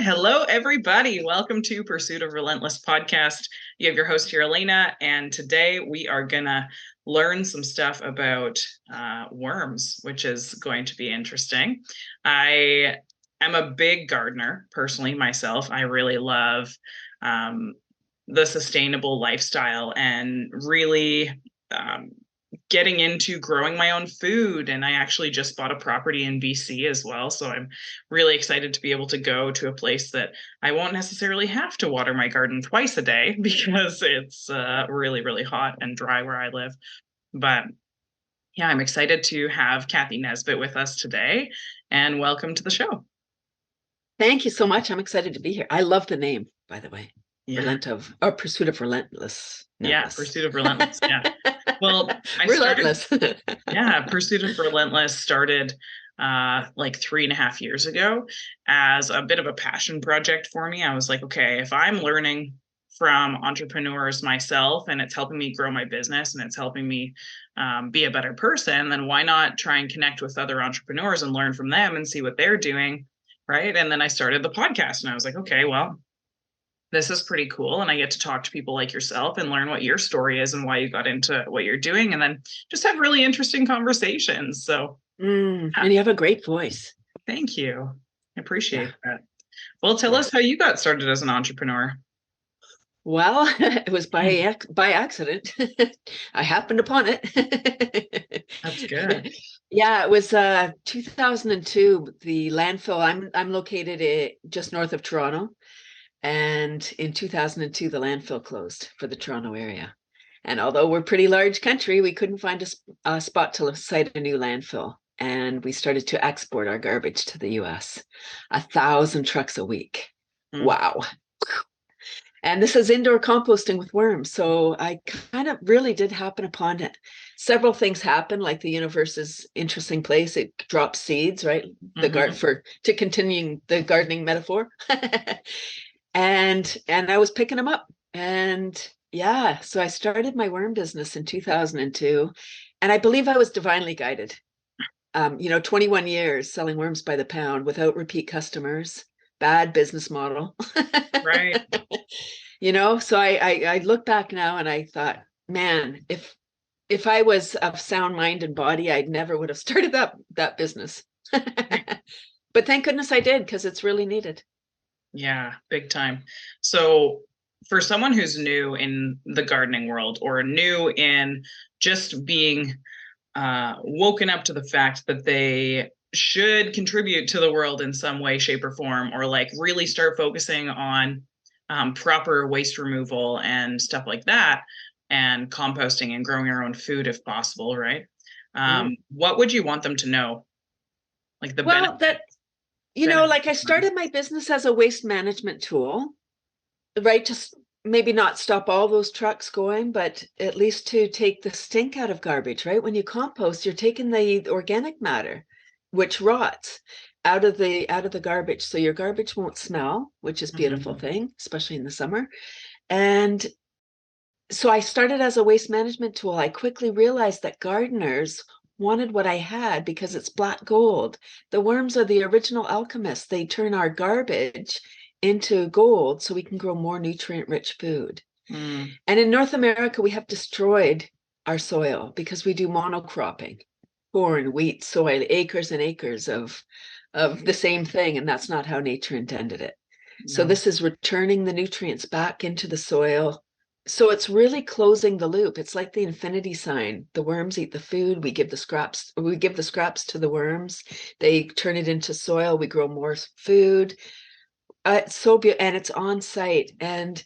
right. Hello, everybody. Welcome to Pursuit of Relentless podcast. You have your host here, Alaina, and today we are going to learn some stuff about worms, which is going to be interesting. I am a big gardener, personally, myself. I really love the sustainable lifestyle and really getting into growing my own food. And I actually just bought a property in BC as well. So I'm really excited to be able to go to a place that I won't necessarily have to water my garden twice a day because it's really, really hot and dry where I live. But yeah, I'm excited to have Cathy Nesbitt with us today, and welcome to the show. Thank you so much. I'm excited to be here. I love the name, by the way. Yeah. Pursuit of Relentless. Yeah, Pursuit of Relentless. Yeah. Well, Relentless. Pursuit of Relentless started like 3.5 years ago as a bit of a passion project for me. I was like, okay, if I'm learning from entrepreneurs myself and it's helping me grow my business and it's helping me be a better person, then why not try and connect with other entrepreneurs and learn from them and see what they're doing, right? And then I started the podcast and I was like, okay, well, this is pretty cool. And I get to talk to people like yourself and learn what your story is and why you got into what you're doing. And then just have really interesting conversations. So, And you have a great voice. Thank you. I appreciate that. Well, tell us how you got started as an entrepreneur. Well, it was by accident. I happened upon it. That's good. Yeah, it was 2002. The landfill. I'm located just north of Toronto. And in 2002, the landfill closed for the Toronto area. And although we're a pretty large country, we couldn't find a spot to site a new landfill. And we started to export our garbage to the US, 1,000 trucks a week. Wow. And this is indoor composting with worms. So I kind of really did happen upon it. Several things happen, like the universe is an interesting place. It drops seeds, right? To continuing the gardening metaphor. And I was picking them up. And yeah, so I started my worm business in 2002. And I believe I was divinely guided. 21 years selling worms by the pound without repeat customers, bad business model. Right. So I look back now and I thought, man, if I was of sound mind and body, I never would have started that business. But thank goodness I did, because it's really needed. Yeah, big time. So for someone who's new in the gardening world or new in just being woken up to the fact that they should contribute to the world in some way, shape, or form, or like really start focusing on proper waste removal and stuff like that, and composting and growing our own food if possible, right? What would you want them to know? Like the benefit? Like I started my business as a waste management tool, right? Just maybe not stop all those trucks going, but at least to take the stink out of garbage, right? When you compost, you're taking the organic matter, which rots out of the garbage. So your garbage won't smell, which is a beautiful thing, especially in the summer. And so I started as a waste management tool. I quickly realized that gardeners wanted what I had because it's black gold. The worms are the original alchemists. They turn our garbage into gold so we can grow more nutrient-rich food. And in North America, we have destroyed our soil because we do monocropping, corn, wheat, soy, acres and acres of the same thing. And that's not how nature intended it. No. So this is returning the nutrients back into the soil. So it's really closing the loop. It's like the infinity sign. The worms eat the food. We give the scraps to the worms. They turn it into soil. We grow more food. It's so beautiful, and it's on site. And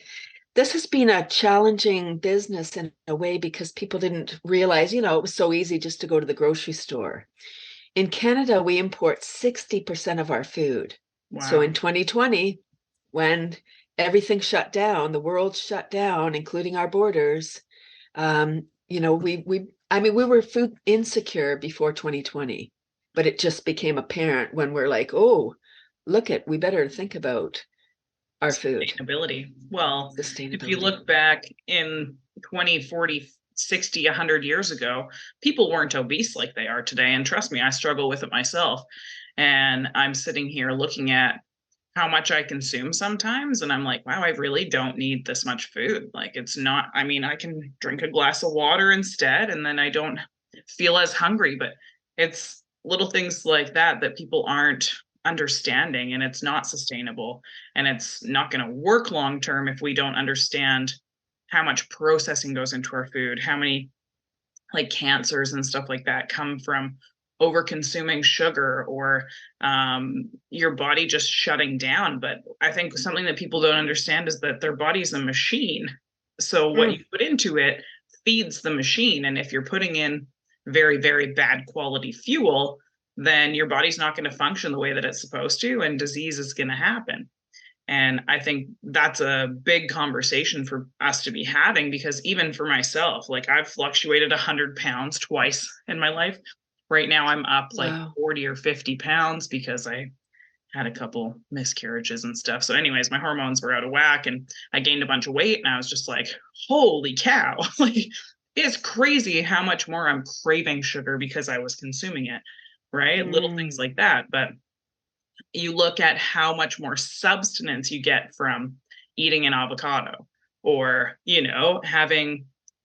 this has been a challenging business in a way because people didn't realize, it was so easy just to go to the grocery store. In Canada, we import 60% of our food. Wow. So in 2020, when everything shut down, the world shut down, including our borders. We were food insecure before 2020, but it just became apparent when we're like, oh, we better think about our food. Sustainability. Well, if you look back in 20, 40, 60, 100 years ago, people weren't obese like they are today. And trust me, I struggle with it myself. And I'm sitting here looking at how much I consume sometimes. And I'm like, wow, I really don't need this much food. Like, it's not, I mean, I can drink a glass of water instead, and then I don't feel as hungry. But it's little things like that that people aren't understanding, and it's not sustainable, and it's not going to work long term if we don't understand how much processing goes into our food, how many like cancers and stuff like that come from over consuming sugar, or your body just shutting down. But I think something that people don't understand is that their body's a machine. So what you put into it feeds the machine. And if you're putting in very, very bad quality fuel, then your body's not going to function the way that it's supposed to, and disease is going to happen. And I think that's a big conversation for us to be having, because even for myself, like I've fluctuated 100 pounds twice in my life. Right now, I'm up like 40 or 50 pounds because I had a couple miscarriages and stuff. So, anyways, my hormones were out of whack and I gained a bunch of weight. And I was just like, holy cow. Like, it's crazy how much more I'm craving sugar because I was consuming it, right? Little things like that. But you look at how much more substance you get from eating an avocado, or having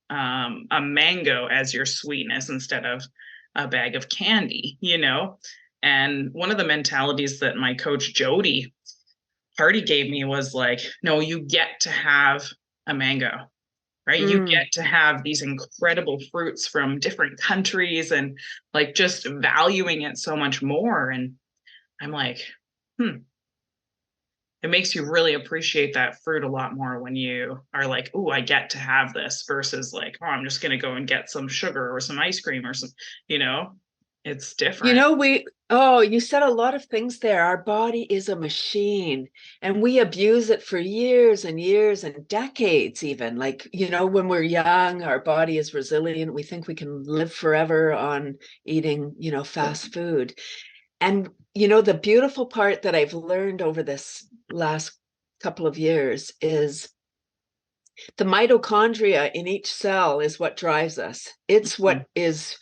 a mango as your sweetness instead of a bag of candy. And one of the mentalities that my coach Jody Hardy gave me was like, no, you get to have a mango, right? You get to have these incredible fruits from different countries, and like just valuing it so much more. And I'm like, it makes you really appreciate that fruit a lot more when you are like, oh, I get to have this, versus like, oh, I'm just going to go and get some sugar or some ice cream or some, it's different. You said a lot of things there. Our body is a machine, and we abuse it for years and years and decades even. Like, when we're young, our body is resilient. We think we can live forever on eating, fast food. And, the beautiful part that I've learned over this last couple of years is the mitochondria in each cell is what drives us. It's what is,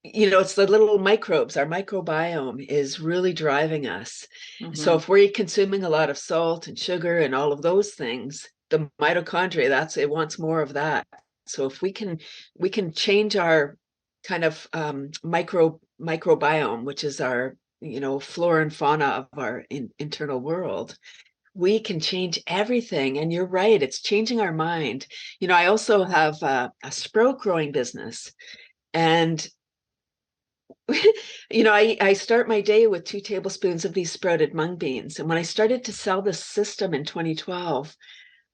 it's the little microbes. Our microbiome is really driving us. So if we're consuming a lot of salt and sugar and all of those things, the mitochondria, it wants more of that. So if we can change our kind of microbiome, which is our flora and fauna of our internal world, we can change everything. And you're right, it's changing our mind. I also have a sprout growing business, and I start my day with 2 tablespoons of these sprouted mung beans. And when I started to sell this system in 2012,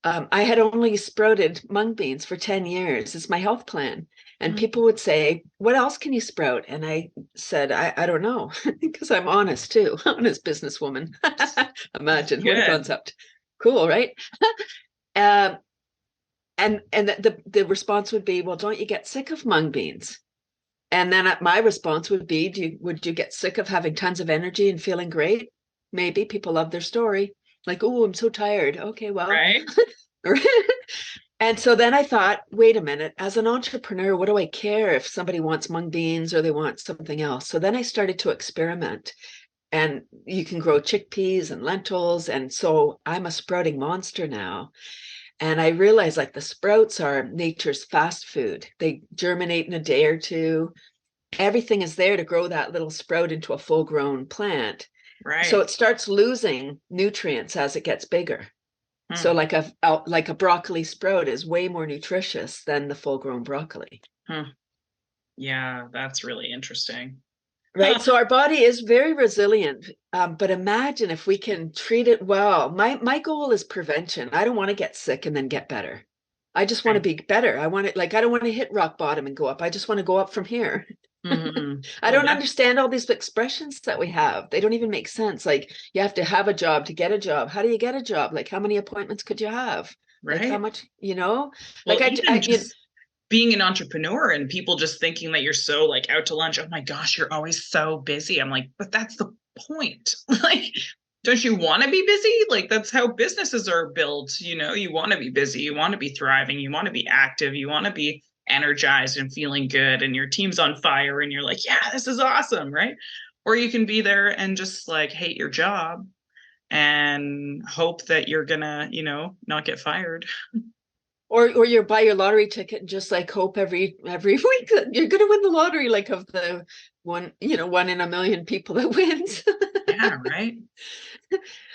I had only sprouted mung beans for 10 years. It's my health plan. And people would say, what else can you sprout? And I said, I don't know, because I'm honest too, honest businesswoman. Imagine what a concept. Cool, right? And the response would be, well, don't you get sick of mung beans? And then my response would be, would you get sick of having tons of energy and feeling great? Maybe. People love their story. Like, oh, I'm so tired. Okay, well. Right. And so then I thought, wait a minute, as an entrepreneur, what do I care if somebody wants mung beans or they want something else? So then I started to experiment, and you can grow chickpeas and lentils. And so I'm a sprouting monster now. And I realized, like, the sprouts are nature's fast food. They germinate in a day or two. Everything is there to grow that little sprout into a full grown plant. Right. So it starts losing nutrients as it gets bigger. So like a broccoli sprout is way more nutritious than the full grown broccoli. Yeah, that's really interesting. Right. So our body is very resilient. But imagine if we can treat it well. My goal is prevention. I don't want to get sick and then get better. I just want to be better. I don't want to hit rock bottom and go up. I just want to go up from here. I don't understand all these expressions that we have. They don't even make sense. Like, you have to have a job to get a job. How do you get a job? Like, how many appointments could you have? Right. Like, how much, Well, like being an entrepreneur and people just thinking that you're so like out to lunch. Oh my gosh, you're always so busy. I'm like, but that's the point. Like, don't you want to be busy? Like, that's how businesses are built. You want to be busy. You want to be thriving. You want to be active. You want to be energized and feeling good, and your team's on fire and you're like, yeah, this is awesome, right? Or you can be there and just like hate your job and hope that you're gonna, not get fired. Or you buy your lottery ticket and just like hope every week that you're going to win the lottery, like of the one, 1 in a million people that wins. Yeah, right.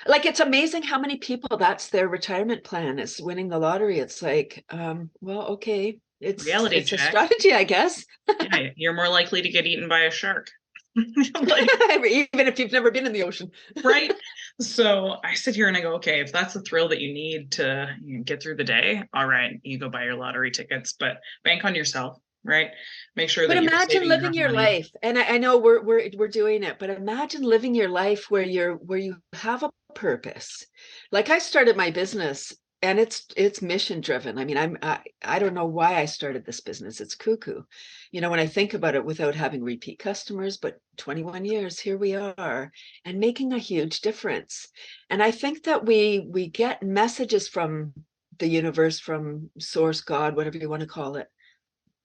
Like, it's amazing how many people that's their retirement plan, is winning the lottery. It's like, well, okay, Reality it's a check. strategy, I guess. Yeah, you're more likely to get eaten by a shark. Even if you've never been in the ocean. Right. So I sit here and I go, okay, if that's the thrill that you need to get through the day, all right, you go buy your lottery tickets, but bank on yourself, right? Make sure But that you're imagine saving living enough your money. life, and I know we're doing it, but imagine living your life where you have a purpose. Like, I started my business, and it's mission driven. I mean, I don't know why I started this business. It's cuckoo, when I think about it, without having repeat customers. But 21 years, here we are, and making a huge difference. And I think that we get messages from the universe, from source, God, whatever you want to call it,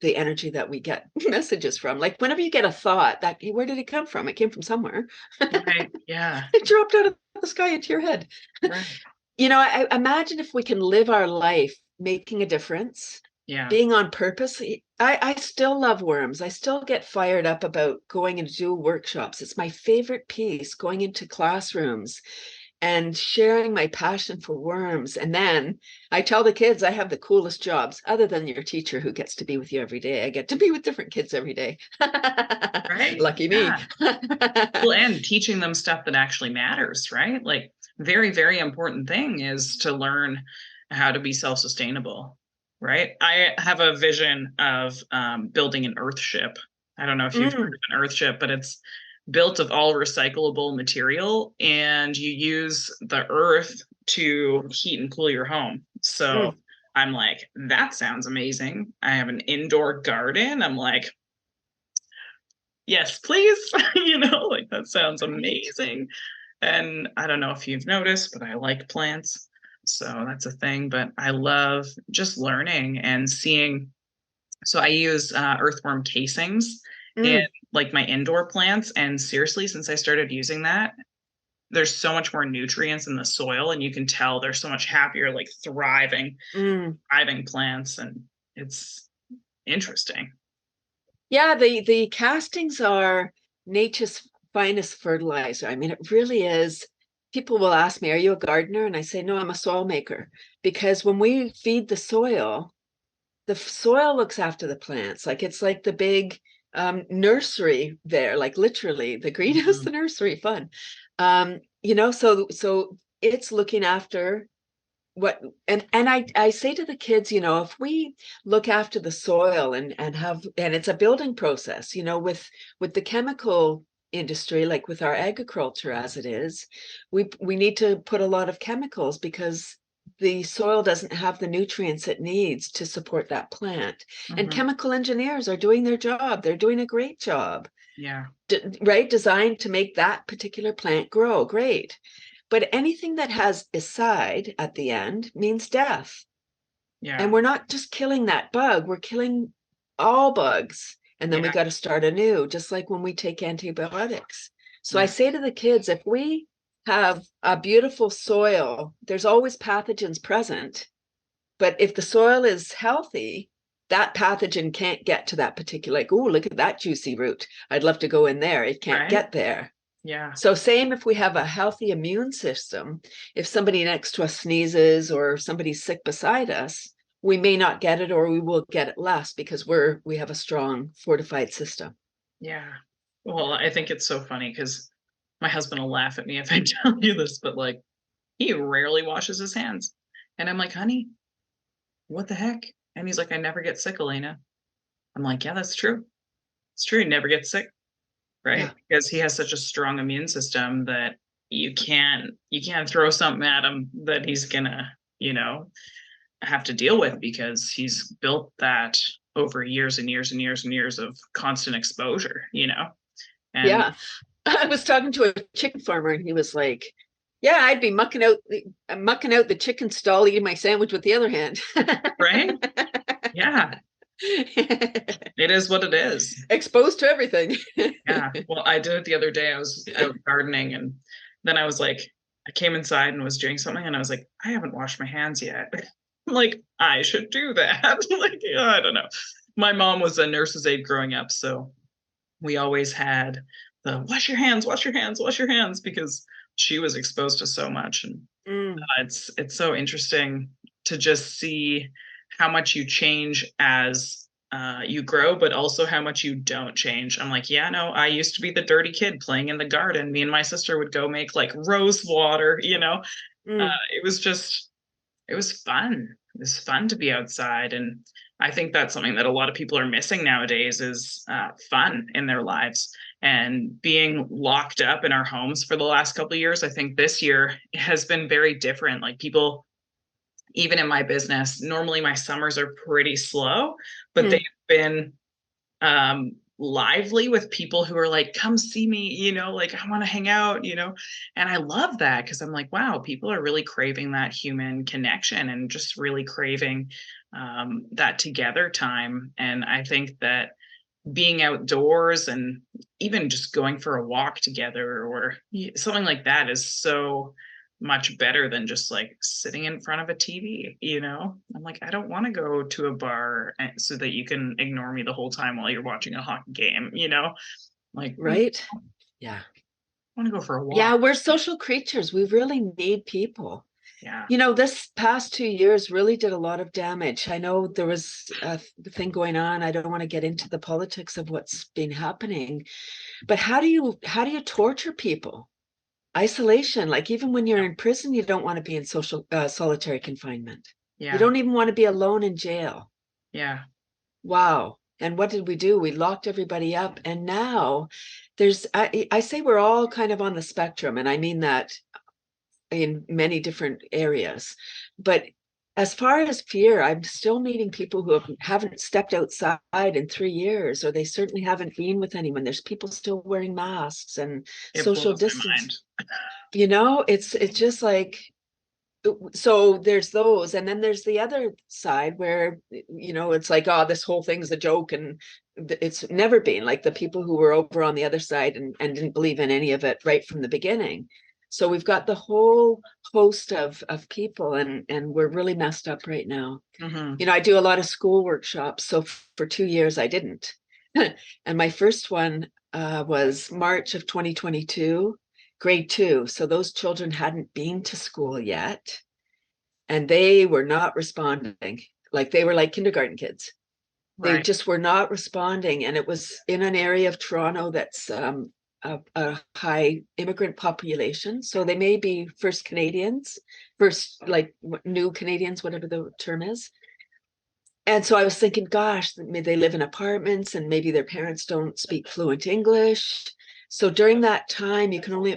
the energy that we get messages from. Like, whenever you get a thought, that, where did it come from? It came from somewhere. Right. Yeah. It dropped out of the sky into your head. Right. I imagine if we can live our life making a difference, Yeah. being on purpose. I still love worms. I still get fired up about going and do workshops. It's my favorite piece, going into classrooms and sharing my passion for worms. And then I tell the kids I have the coolest jobs, other than your teacher who gets to be with you every day. I get to be with different kids every day. Right. Lucky me. Yeah. Well, and teaching them stuff that actually matters, right? Like, very, very important thing is to learn how to be self-sustainable, right? I have a vision of building an earth ship. I don't know if you've heard Mm, of an earth ship, but it's built of all recyclable material, and you use the earth to heat and cool your home. So mm. I'm like, that sounds amazing. I have an indoor garden. I'm like, yes, please. Like, that sounds Right. amazing. And I don't know if you've noticed, but I like plants. So that's a thing. But I love just learning and seeing. So I use earthworm casings in Mm, like my indoor plants. And seriously, since I started using that, there's so much more nutrients in the soil. And you can tell they're so much happier, like mm. thriving plants. And it's interesting. Yeah, the castings are nature's finest fertilizer. I mean, it really is. People will ask me, "Are you a gardener?" And I say, "No, I'm a soil maker." Because when we feed the soil, soil looks after the plants. Like, it's like the big nursery there, like literally the greenhouse, Mhm. the nursery, fun. So it's looking after what, and I say to the kids, if we look after the soil and it's a building process, with the chemical industry, like with our agriculture as it is, we need to put a lot of chemicals because the soil doesn't have the nutrients it needs to support that plant. And Mhm. chemical engineers are doing their job. They're doing a great job, Yeah. right? Designed to make that particular plant grow. Great. But anything that has "icide" at the end means death. And Yeah. we're not just killing that bug, we're killing all bugs. And then we Yeah. got to start anew, just like when we take antibiotics. So I Yeah. say to the kids, if we have a beautiful soil, there's always pathogens present. But if the soil is healthy, that pathogen can't get to that particular, like, oh, look at that juicy root. I'd love to go in there. It can't Right. get there. Yeah. So same if we have a healthy immune system, if somebody next to us sneezes or somebody's sick beside us, we may not get it, or we will get it less because we have a strong fortified system. Yeah. Well, I think it's so funny because my husband will laugh at me if I tell you this, but like, he rarely washes his hands. And I'm like, honey, what the heck? And he's like, I never get sick, Alaina. I'm like, yeah, that's true. It's true. He never gets sick, right? Yeah. Because he has such a strong immune system that you can't throw something at him that he's gonna, have to deal with, because he's built that over years and years and years and years of constant exposure. And Yeah. I was talking to a chicken farmer and he was like, yeah, I'd be mucking out the chicken stall, eating my sandwich with the other hand. right? Yeah, it is what it is. Exposed to everything. Yeah. Well, I did it the other day. I was out gardening, and then I was like, I came inside and was doing something, and I was like, I haven't washed my hands yet. Like, I should do that. Like, yeah, I don't know. My mom was a nurse's aide growing up, so we always had the wash your hands, wash your hands, wash your hands, because she was exposed to so much. And Mm, it's so interesting to just see how much you change as you grow, but also how much you don't change. I'm like, yeah, no, I used to be the dirty kid playing in the garden. Me and my sister would go make like rose water, you know. mm. It was just, it was fun. It was fun to be outside. And I think that's something that a lot of people are missing nowadays is fun in their lives. And being locked up in our homes for the last couple of years, I think this year has been very different. Like people, even in my business, normally my summers are pretty slow, but they've Mm. been lively with people who are like, come see me, you know, like I want to hang out, you know. And I love that because I'm like, wow, people are really craving that human connection and just really craving that together time. And I think that being outdoors and even just going for a walk together or something like that is so much better than just like sitting in front of a TV, you know? I'm like, I don't want to go to a bar so that you can ignore me the whole time while you're watching a hockey game, you know? Like, Right? Yeah. I want to go for a walk. Yeah, we're social creatures. We really need people. Yeah. You know, this past 2 years really did a lot of damage. I know there was a thing going on. I don't want to get into the politics of what's been happening, but how do you torture people? Isolation, like even when you're in prison, you don't want to be in social solitary confinement. You Yeah. don't even want to be alone in jail. Yeah. Wow. And what did we do? We locked everybody up. And now I say we're all kind of on the spectrum. And I mean that in many different areas. But as far as fear, I'm still meeting people who haven't stepped outside in 3 years, or they certainly haven't been with anyone. There's people still wearing masks and It social blows my distance. mind. You know, it's just like, so there's those, and then there's the other side where, it's like, oh, this whole thing's a joke, and it's never been. Like the people who were over on the other side and didn't believe in any of it right from the beginning. So we've got the whole host of people, and we're really messed up right now. Mm-hmm. I do a lot of school workshops, so for 2 years I didn't. And my first one was March of 2022, grade 2. So those children hadn't been to school yet, and they were not responding. Like they were like kindergarten kids. They Right. just were not responding. And it was in an area of Toronto that's a high immigrant population. So they may be first Canadians, first like new Canadians, whatever the term is. And so I was thinking, gosh, maybe they live in apartments and maybe their parents don't speak fluent English. So during that time,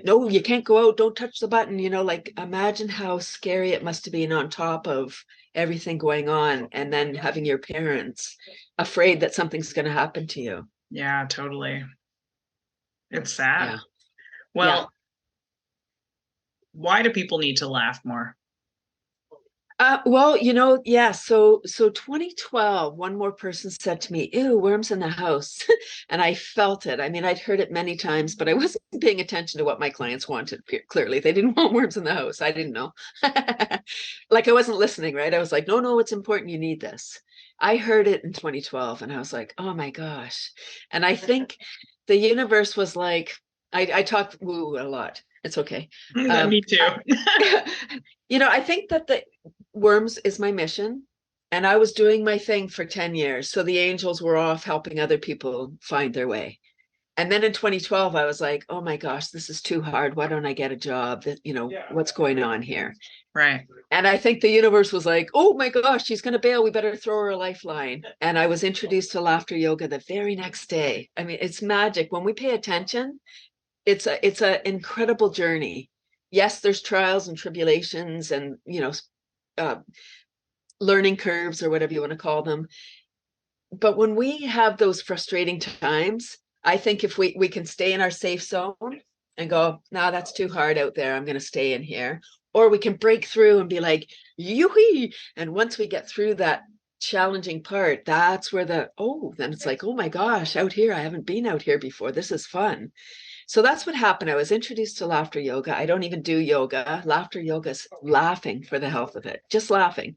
no, you can't go out, don't touch the button, like imagine how scary it must have been on top of everything going on, and then having your parents afraid that something's going to happen to you. Yeah, totally. It's sad. Yeah. Yeah. Well, why do people need to laugh more? Well, yeah. So 2012, one more person said to me, "Ew, worms in the house," and I felt it. I mean, I'd heard it many times, but I wasn't paying attention to what my clients wanted. Clearly, they didn't want worms in the house. I didn't know. Like I wasn't listening, right? I was like, "No, no, it's important. You need this." I heard it in 2012, and I was like, "Oh my gosh!" And I think the universe was like, I talk woo a lot. It's okay. Me too. I think that the worms is my mission, and I was doing my thing for 10 years. So the angels were off helping other people find their way. And then in 2012, I was like, oh my gosh, this is too hard. Why don't I get a job? What's going on here? Right. And I think the universe was like, oh my gosh, she's going to bail. We better throw her a lifeline. And I was introduced to laughter yoga the very next day. I mean, it's magic. When we pay attention, it's an incredible journey. Yes, there's trials and tribulations and, uh, learning curves or whatever you want to call them. But when we have those frustrating times, I think if we can stay in our safe zone and go, no, that's too hard out there, I'm going to stay in here. Or we can break through and be like, yoo-hee. And once we get through that challenging part, that's where then it's like, oh my gosh, out here, I haven't been out here before. This is fun. So that's what happened. I was introduced to laughter yoga. I don't even do yoga. Laughter yoga is laughing for the health of it, just laughing.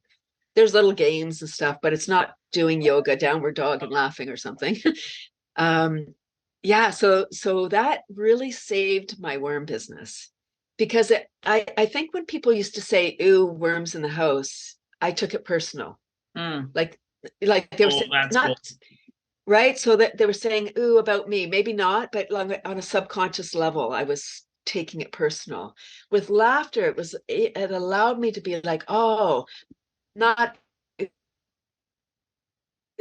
There's little games and stuff, but it's not doing yoga, downward dog and laughing or something. Yeah, so that really saved my worm business because I think when people used to say, "Ooh, worms in the house," I took it personal. Mm. Like they were Oh, saying, that's cool. not right. So that they were saying, "Ooh, about me," maybe not, but on a subconscious level, I was taking it personal. With laughter, it allowed me to be like, "Oh, not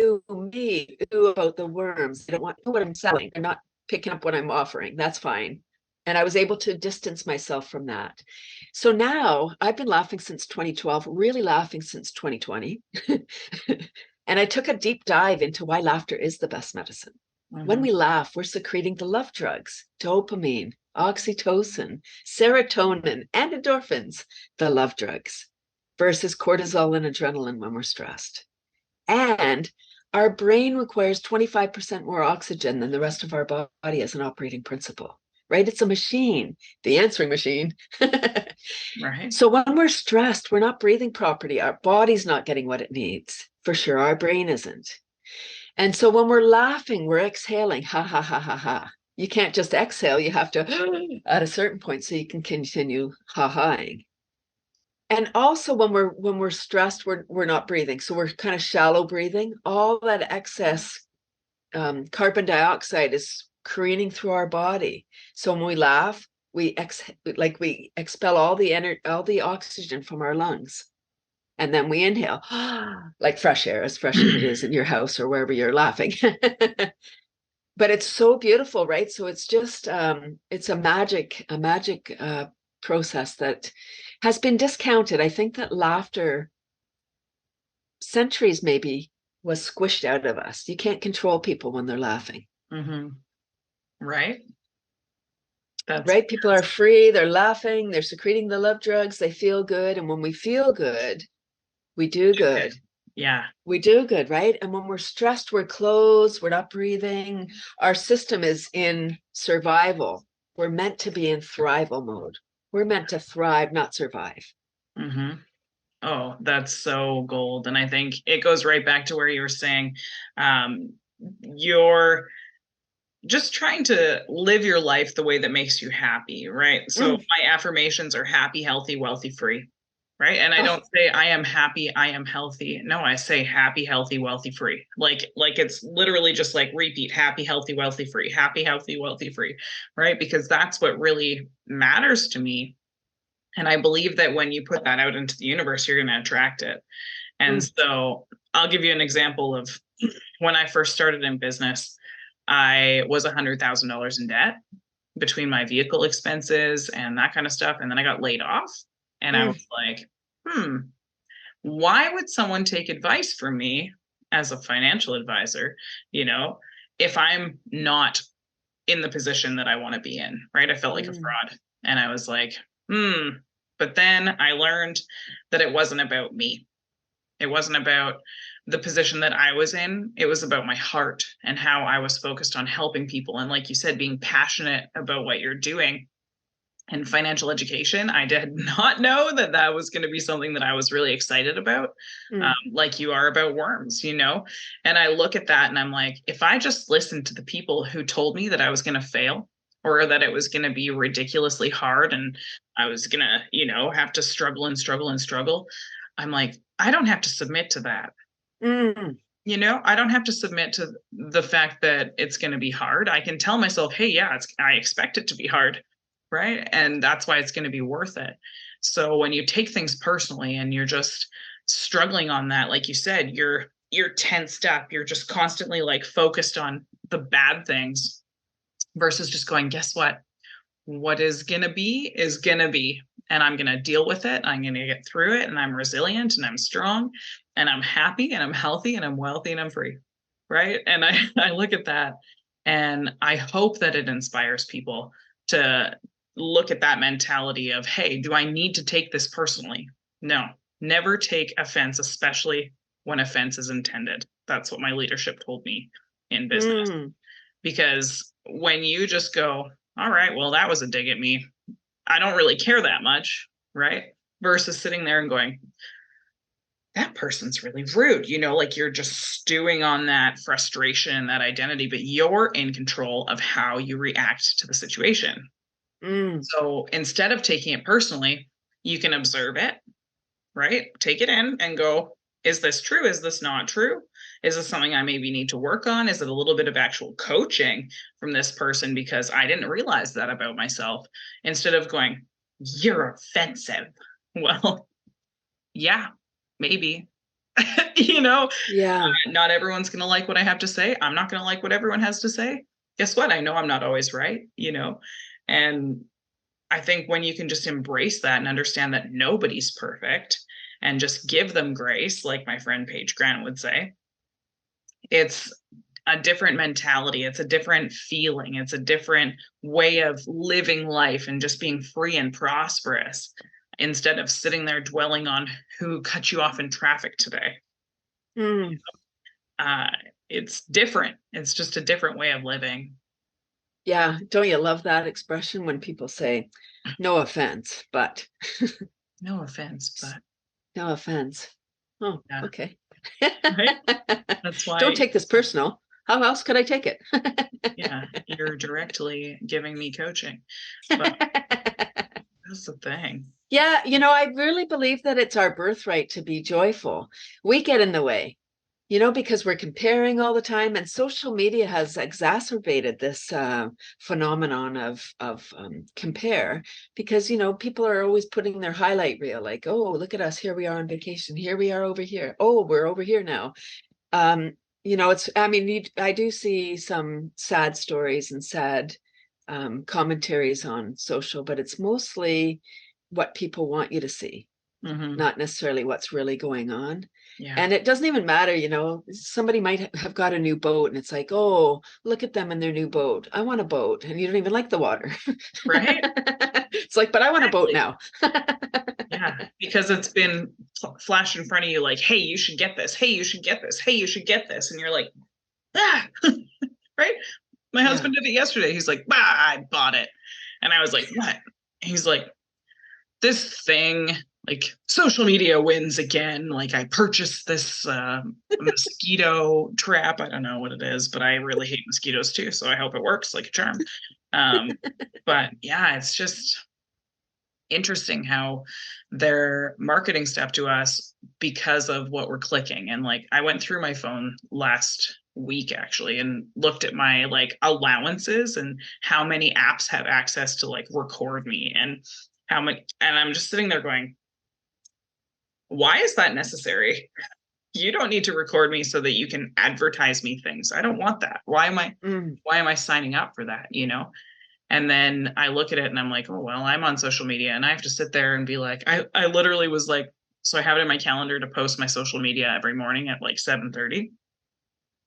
ooh, me, ooh, about the worms. I don't want what I'm selling. They're not picking up what I'm offering. That's fine." And I was able to distance myself from that. So now I've been laughing since 2012, really laughing since 2020. And I took a deep dive into why laughter is the best medicine. When Mm-hmm. we laugh, we're secreting the love drugs, dopamine, oxytocin, serotonin, and endorphins, the love drugs, versus cortisol and adrenaline when we're stressed. And our brain requires 25% more oxygen than the rest of our body as an operating principle, right? It's a machine, the answering machine. Right. So when we're stressed, we're not breathing properly. Our body's not getting what it needs. For sure, our brain isn't. And so when we're laughing, we're exhaling, ha, ha, ha, ha, ha. You can't just exhale, you have to at a certain point so you can continue ha-haing. And also when we're stressed, we're not breathing. So we're kind of shallow breathing. All that excess carbon dioxide is careening through our body. So when we laugh, we expel all the oxygen from our lungs. And then we inhale, like fresh air, as fresh as it is in your house or wherever you're laughing. But it's so beautiful, right? So it's just it's a magic process that has been discounted. I think that laughter centuries maybe was squished out of us. You can't control people when they're laughing. Mm-hmm. Right. That's Right? People are free, they're laughing, they're secreting the love drugs, they feel good. And when we feel good, we do good. good. Yeah. We do good, right? And when we're stressed, we're closed, we're not breathing. Our system is in survival. We're meant to be in thrival mode. We're meant to thrive, not survive. Mm-hmm. Oh, that's so gold. And I think it goes right back to where you were saying, um, you're just trying to live your life the way that makes you happy, right? So Mm. my affirmations are happy, healthy, wealthy, free, right? And I Oh, don't say I am happy, I am healthy. No, I say happy, healthy, wealthy, free. Like it's literally just like repeat happy, healthy, wealthy, free, happy, healthy, wealthy, free, right? Because that's what really matters to me. And I believe that when you put that out into the universe, you're going to attract it. And mm, so I'll give you an example of when I first started in business. I was $100,000 in debt between my vehicle expenses and that kind of stuff. And then I got laid off. And I mm, was like, why would someone take advice from me as a financial advisor, you know, if I'm not in the position that I want to be in, right? I felt like a mm, fraud. And I was like, But then I learned that it wasn't about me. It wasn't about the position that I was in. It was about my heart and how I was focused on helping people. And like you said, being passionate about what you're doing. And financial education, I did not know that that was going to be something that I was really excited about, mm, like you are about worms, you know? And I look at that and I'm like, if I just listened to the people who told me that I was going to fail or that it was going to be ridiculously hard and I was going to, have to struggle and struggle and struggle, I'm like, I don't have to submit to that. mm, I don't have to submit to the fact that it's going to be hard. I can tell myself, hey, yeah, I expect it to be hard, right? And that's why it's going to be worth it. So when you take things personally and you're just struggling on that, like you said, you're tensed up, you're just constantly like focused on the bad things versus just going, guess what is going to be is going to be, and I'm going to deal with it. I'm going to get through it, and I'm resilient and I'm strong and I'm happy and I'm healthy and I'm wealthy and I'm free, right? And I look at that and I hope that it inspires people to look at that mentality of, hey, do I need to take this personally? No, never take offense, especially when offense is intended. That's what my leadership told me in business. mm. Because when you just go, all right, well, that was a dig at me. I don't really care that much, right? Versus sitting there and going, that person's really rude, like you're just stewing on that frustration, that identity, but you're in control of how you react to the situation. So instead of taking it personally, you can observe it, right? Take it in and go, is this true? Is this not true? Is this something I maybe need to work on? Is it a little bit of actual coaching from this person because I didn't realize that about myself? Instead of going, you're offensive. Well, yeah, maybe. Yeah. Not everyone's going to like what I have to say. I'm not going to like what everyone has to say. Guess what? I know I'm not always right. And I think when you can just embrace that and understand that nobody's perfect and just give them grace, like my friend Paige Grant would say, it's a different mentality. It's a different feeling. It's a different way of living life and just being free and prosperous instead of sitting there dwelling on who cut you off in traffic today. It's different. It's just a different way of living. Yeah. Don't you love that expression when people say, no offense, but No offense, but no offense. Oh, yeah. okay. Right? That's why. Don't take this personal. How else could I take it? Yeah, you're directly giving me coaching. But that's the thing. Yeah, I really believe that it's our birthright to be joyful. We get in the way, because we're comparing all the time, and social media has exacerbated this phenomenon of compare, because people are always putting their highlight reel, like, oh, look at us, here we are on vacation, here we are over here, oh, we're over here now. I do see some sad stories and sad commentaries on social, but it's mostly what people want you to see, not necessarily what's really going on. Yeah. And it doesn't even matter, somebody might have got a new boat and it's like, oh, look at them in their new boat. I want a boat. And you don't even like the water. Right? It's like, but I want a boat now. Yeah, because it's been flashed in front of you like, hey, you should get this. Hey, you should get this. Hey, you should get this. And you're like, ah, right? My husband did it yesterday. He's like, I bought it. And I was like, what? He's like, this thing, like social media wins again. Like I purchased this mosquito trap. I don't know what it is, but I really hate mosquitoes too. So I hope it works like a charm. But yeah, it's just interesting how they're marketing stuff to us because of what we're clicking. And like I went through my phone last week actually and looked at my like allowances and how many apps have access to like record me and how much, and I'm just sitting there going, why is that necessary? You don't need to record me so that you can advertise me things. I don't want that. Why am I signing up for that? And then I look at it and I'm like, oh, well, I'm on social media and I have to sit there and be like, I literally was like, so I have it in my calendar to post my social media every morning at like 7:30.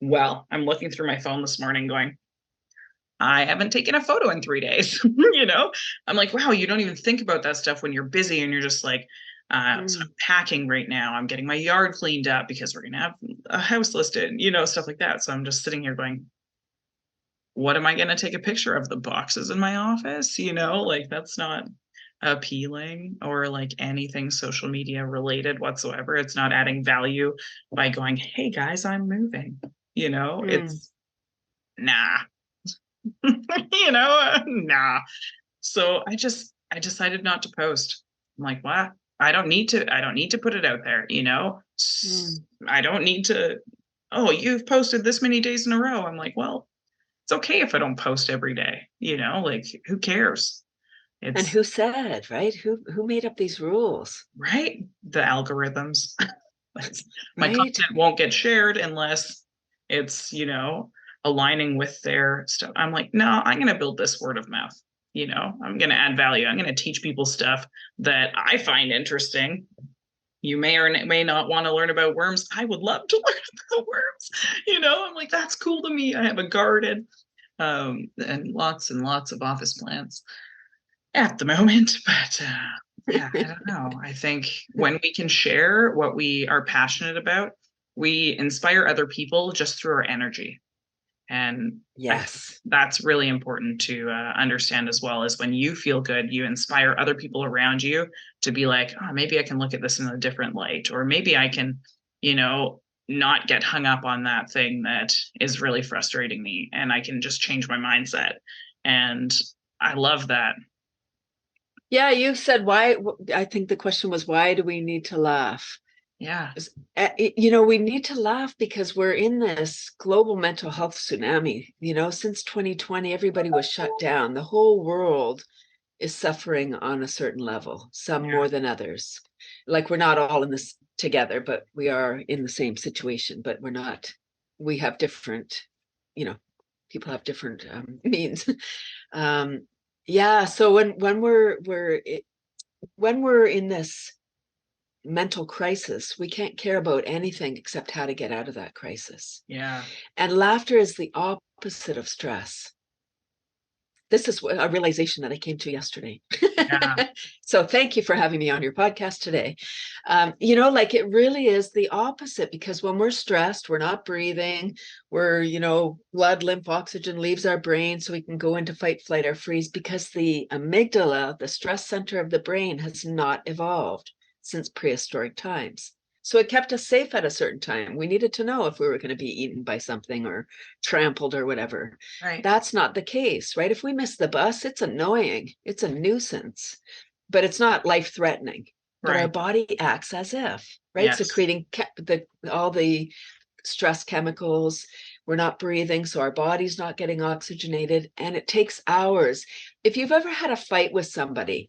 Well, I'm looking through my phone this morning going, I haven't taken a photo in 3 days. I'm like, wow, you don't even think about that stuff when you're busy and you're just like, so I'm packing right now. I'm getting my yard cleaned up because we're going to have a house listed, stuff like that. So I'm just sitting here going, what am I going to take a picture of the boxes in my office? Like that's not appealing or like anything social media related whatsoever. It's not adding value by going, hey guys, I'm moving. It's nah. Nah. So I decided not to post. I'm like, wow, I don't need to put it out there, I don't need to, oh, you've posted this many days in a row. I'm like, well, it's okay if I don't post every day, like who cares? And who said, right? Who made up these rules? Right? The algorithms. My content won't get shared unless it's, aligning with their stuff. I'm like, no, I'm going to build this word of mouth. I'm going to add value. I'm going to teach people stuff that I find interesting. You may or may not want to learn about worms. I would love to learn about worms. I'm like, that's cool to me. I have a garden and lots of office plants at the moment. But yeah, I don't know. I think when we can share what we are passionate about, we inspire other people just through our energy. And I think Yes. that's really important to understand as well, is when you feel good, you inspire other people around you to be like, oh, maybe I can look at this in a different light, or maybe I can, not get hung up on that thing that is really frustrating me, and I can just change my mindset. And I love that. Yeah, you said why. I think the question was, why do we need to laugh? Yeah. We need to laugh because we're in this global mental health tsunami. Since 2020, everybody was shut down. The whole world is suffering on a certain level, some Yeah. more than others. Like we're not all in this together, but we are in the same situation, but we're not, we have different, people have different means. Yeah. So when we're in this mental crisis, we can't care about anything except how to get out of that crisis. Yeah. And laughter is the opposite of stress. This is a realization that I came to yesterday. Yeah. So thank you for having me on your podcast today. Like it really is the opposite, because when we're stressed, we're not breathing, we're, blood, lymph, oxygen leaves our brain so we can go into fight, flight, or freeze, because the amygdala, the stress center of the brain, has not evolved since prehistoric times. So it kept us safe at a certain time. We needed to know if we were going to be eaten by something or trampled or whatever. Right. That's not the case, right? If we miss the bus, it's annoying, it's a nuisance, but it's not life threatening. But our Right. body acts as if, right? Yes. Secreting all the stress chemicals. We're not breathing, so our body's not getting oxygenated, and it takes hours. If you've ever had a fight with somebody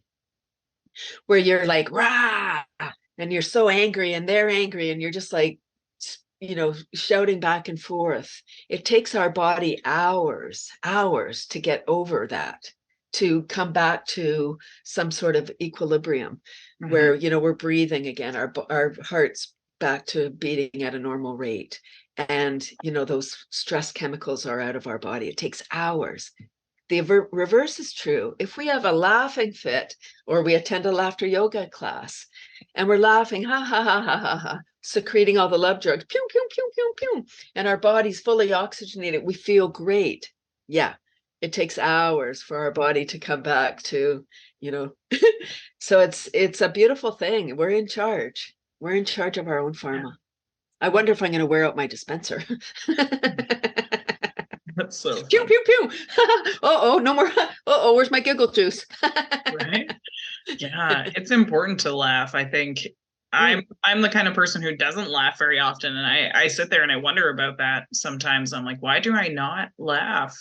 where you're like, rah, and you're so angry and they're angry and you're just like, shouting back and forth, it takes our body hours to get over that, to come back to some sort of equilibrium where, we're breathing again, our heart's back to beating at a normal rate. And, those stress chemicals are out of our body. It takes hours. The reverse is true. If we have a laughing fit, or we attend a laughter yoga class and we're laughing, ha, ha, ha, ha, ha, ha, secreting all the love drugs, pew, pew, pew, pew, pew, and our body's fully oxygenated, we feel great. Yeah, it takes hours for our body to come back to, so it's a beautiful thing. We're in charge. We're in charge of our own pharma. I wonder if I'm going to wear out my dispenser. That's so funny. Pew, pew, pew. Oh, no more. Oh, where's my giggle juice? Right? Yeah, it's important to laugh. I think I'm the kind of person who doesn't laugh very often, and I sit there and I wonder about that sometimes. I'm like, why do I not laugh?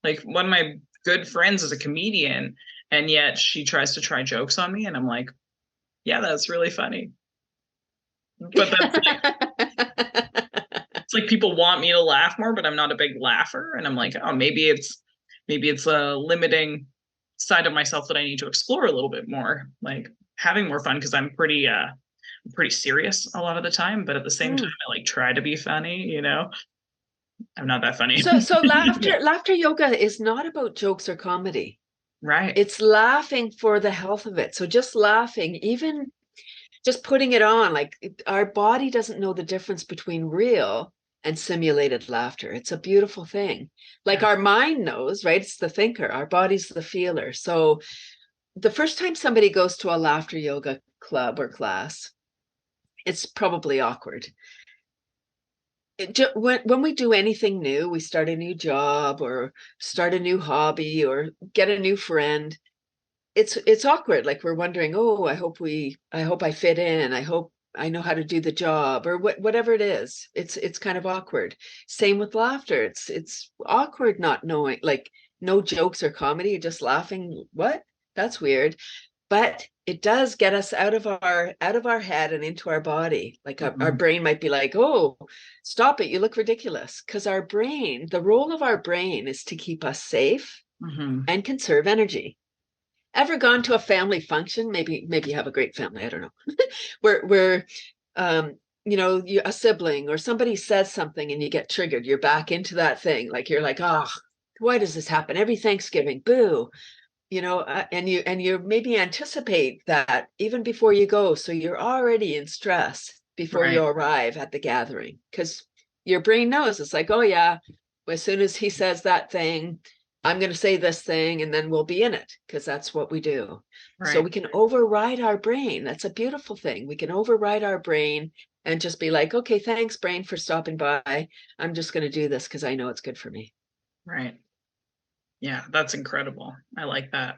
Like one of my good friends is a comedian, and yet she tries to try jokes on me, and I'm like, yeah, that's really funny. But that's it's like people want me to laugh more, but I'm not a big laugher, and I'm like, oh, maybe it's a limiting side of myself that I need to explore a little bit more, like having more fun, because I'm pretty serious a lot of the time, but at the same time I like try to be funny. I'm not that funny. So laughter yoga is not about jokes or comedy. Right. It's laughing for the health of it. So just laughing, even just putting it on, like our body doesn't know the difference between real and simulated laughter. It's a beautiful thing. Like our mind knows, right? It's the thinker, our body's the feeler. So the first time somebody goes to a laughter yoga club or class, it's probably awkward. When we do anything new, we start a new job or start a new hobby or get a new friend, it's awkward. Like we're wondering, oh, I hope I fit in. I hope I know how to do the job, or whatever it is. It's kind of awkward. Same with laughter. It's awkward not knowing, like no jokes or comedy, just laughing. What? That's weird. But it does get us out of our head and into our body. Like our brain might be like, oh, stop it, you look ridiculous. Because the role of our brain is to keep us safe and conserve energy. Ever gone to a family function? Maybe you have a great family, I don't know. where a sibling or somebody says something and you get triggered, you're back into that thing. Like you're like, oh, why does this happen every Thanksgiving? Boo. And you maybe anticipate that even before you go, so you're already in stress before you arrive at the gathering, because your brain knows. It's like, oh yeah, As soon as he says that thing, I'm going to say this thing, and then we'll be in it, because that's what we do. So we can override our brain. That's a beautiful thing. We can override our brain and just be like, okay, thanks, brain, for stopping by. I'm just going to do this because I know it's good for me. Right. Yeah, that's incredible. I like that.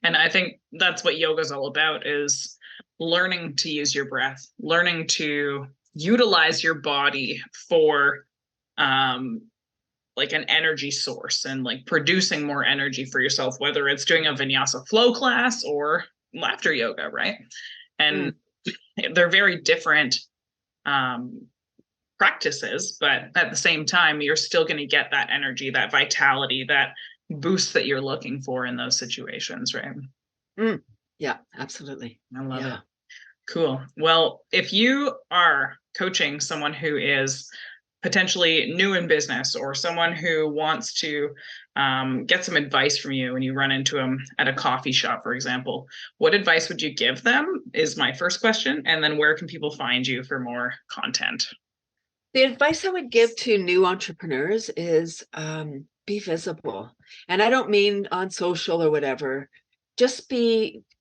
And I think that's what yoga is all about, is learning to use your breath, learning to utilize your body for like an energy source, and like producing more energy for yourself, whether it's doing a vinyasa flow class or laughter yoga, right? And they're very different practices, but at the same time, you're still going to get that energy, that vitality, that boost that you're looking for in those situations, right? Yeah, absolutely. I love it. Cool. Well, if you are coaching someone who is potentially new in business, or someone who wants to get some advice from you, and you run into them at a coffee shop, for example, what advice would you give them is my first question. And then where can people find you for more content? The advice I would give to new entrepreneurs is be visible. And I don't mean on social or whatever. Just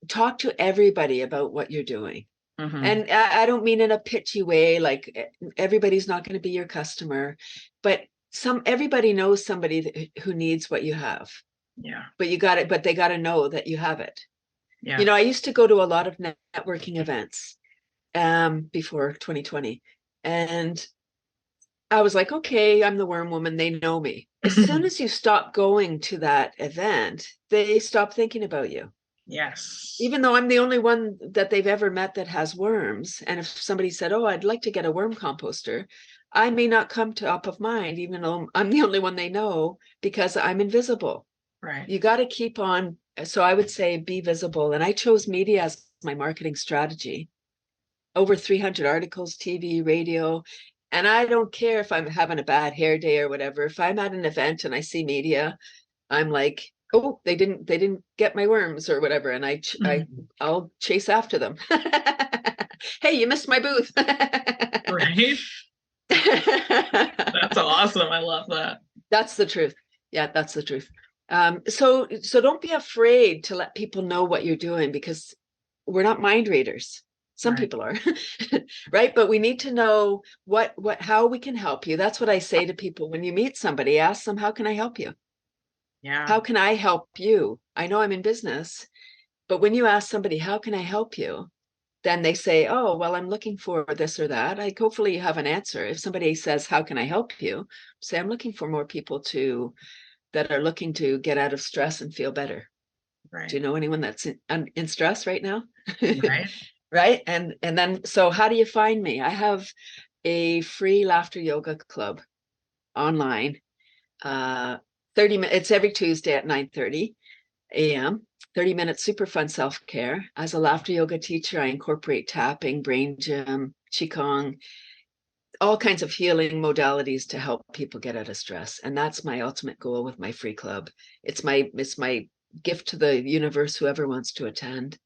talk to everybody about what you're doing. Mm-hmm. And I don't mean in a pitchy way, like everybody's not going to be your customer, but everybody knows somebody who needs what you have. Yeah. But they got to know that you have it. Yeah. You know, I used to go to a lot of networking events before 2020. And I was like, okay, I'm the worm woman. They know me. As soon as you stop going to that event, they stop thinking about you. Yes. Even though I'm the only one that they've ever met that has worms. And if somebody said, oh, I'd like to get a worm composter, I may not come top of mind, even though I'm the only one they know, because I'm invisible. Right. You got to keep on. So I would say be visible. And I chose media as my marketing strategy. Over 300 articles, TV, radio. And I don't care if I'm having a bad hair day or whatever. If I'm at an event and I see media, I'm like, oh, they didn't get my worms or whatever, and I'll chase after them. Hey, you missed my booth. Right. That's awesome. I love that. That's the truth. Yeah, that's the truth. So don't be afraid to let people know what you're doing, because we're not mind readers. Some people are, right? But we need to know how we can help you. That's what I say to people when you meet somebody. Ask them, how can I help you? Yeah. How can I help you? I know I'm in business, but when you ask somebody, how can I help you? Then they say, oh, well, I'm looking for this or that. Hopefully you have an answer. If somebody says, how can I help you? Say, I'm looking for more people that are looking to get out of stress and feel better. Right. Do you know anyone that's in stress right now? Right. Right. And then, so how do you find me? I have a free laughter yoga club online. 30 minutes, it's every Tuesday at 9:30 a.m. 30 minutes, super fun self-care. As a laughter yoga teacher, I incorporate tapping, brain gym, qigong, all kinds of healing modalities to help people get out of stress. And that's my ultimate goal with my free club. It's my gift to the universe, whoever wants to attend.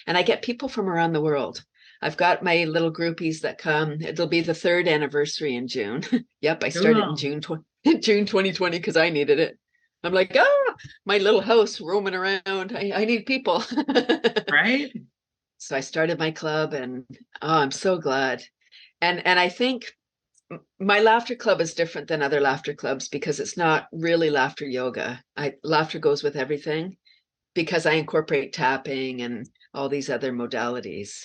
And I get people from around the world. I've got my little groupies that come. It'll be the 3rd anniversary in June. Yep, I started in June 2020 because I needed it. I'm like, my little house roaming around. I need people. Right. So I started my club, and I'm so glad. And I think my laughter club is different than other laughter clubs because it's not really laughter yoga. Laughter goes with everything because I incorporate tapping and all these other modalities.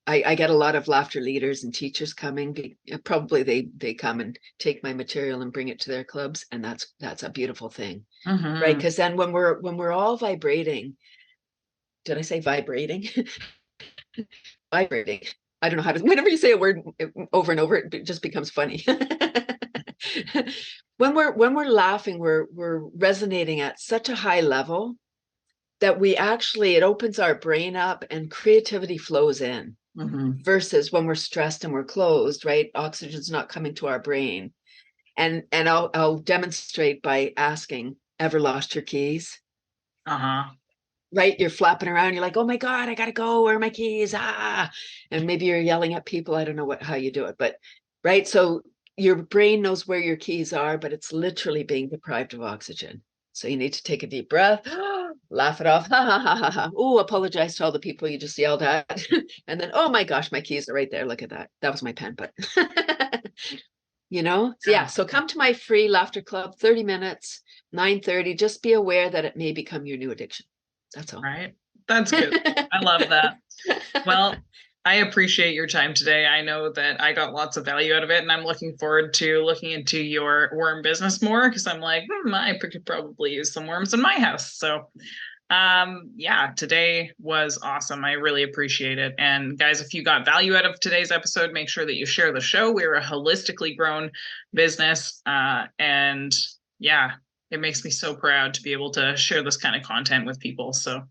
I get a lot of laughter leaders and teachers coming. Probably they come and take my material and bring it to their clubs, and that's a beautiful thing, right? Because then when we're all vibrating, did I say vibrating? Vibrating. I don't know how to. Whenever you say a word over and over, it just becomes funny. When we're laughing, we're resonating at such a high level that it opens our brain up and creativity flows in. Versus when we're stressed and we're closed, right? Oxygen's not coming to our brain. And I'll demonstrate by asking, ever lost your keys? Right? You're flapping around. You're like, oh my God, I gotta go. Where are my keys? And maybe you're yelling at people. I don't know how you do it, but right. So your brain knows where your keys are, but it's literally being deprived of oxygen. So you need to take a deep breath, laugh it off. Ha ha ha ha ha. Oh, apologize to all the people you just yelled at. And then, oh my gosh, my keys are right there. Look at that. That was my pen, but So yeah. So come to my free laughter club, 30 minutes, 9:30. Just be aware that it may become your new addiction. That's all. Right. That's good. I love that. Well, I appreciate your time today. I know that I got lots of value out of it, and I'm looking forward to looking into your worm business more because I'm like, I could probably use some worms in my house. So, yeah, today was awesome. I really appreciate it. And guys, if you got value out of today's episode, make sure that you share the show. We're a holistically grown business, and yeah, it makes me so proud to be able to share this kind of content with people. So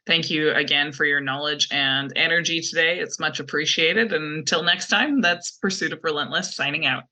thank you again for your knowledge and energy today. It's much appreciated. And until next time, that's Pursuit of Relentless signing out.